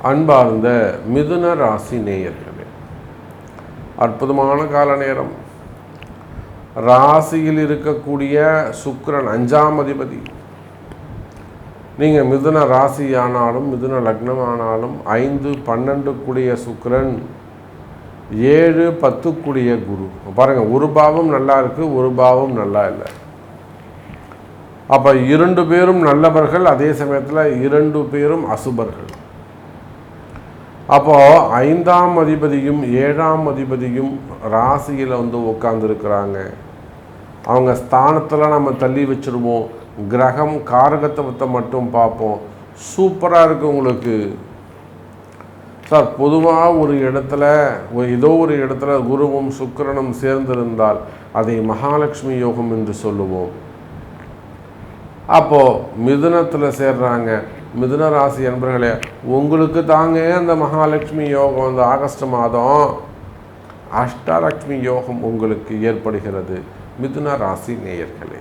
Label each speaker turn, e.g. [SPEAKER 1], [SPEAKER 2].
[SPEAKER 1] அன்பார்ந்த மிதுன ராசி நேயர்களே, அற்புதமான கால நேரம். ராசியில் இருக்கக்கூடிய சுக்கிரன் 5ஆம் அதிபதி. நீங்கள் மிதுன ராசி ஆனாலும் மிதுன லக்னம் ஆனாலும் 5, 12 கூடிய சுக்கிரன், 7, 10 கூடிய குரு. பாருங்கள், ஒரு பாவம் நல்லா இருக்குது, ஒரு பாவம் நல்லா இல்லை. அப்போ 2 பேரும் நல்லவர்கள், அதே சமயத்தில் 2 பேரும் அசுபர்கள். அப்போது 5ஆம் அதிபதியும் 7ஆம் அதிபதியும் ராசியில் உட்காந்துருக்கிறாங்க. அவங்க ஸ்தானத்தில் நம்ம தள்ளி வச்சுருவோம். கிரகம் காரகத்துவத்தை மட்டும் பார்ப்போம். சூப்பராக இருக்குது உங்களுக்கு சார். பொதுவாக ஒரு இடத்துல ஏதோ ஒரு இடத்துல குருவும் சுக்கிரனும் சேர்ந்திருந்தால் அதை மகாலட்சுமி யோகம் என்று சொல்லுவோம். அப்போது மிதுனத்தில் சேர்றாங்க. மிதுன ராசி என்பர்களே, உங்களுக்கு தாங்க அந்த மகாலட்சுமி யோகம், அந்த ஆகஸ்ட் மாதம் அஷ்டலட்சுமி யோகம் உங்களுக்கு ஏற்படுகிறது. மிதுன ராசி நேயர்களே,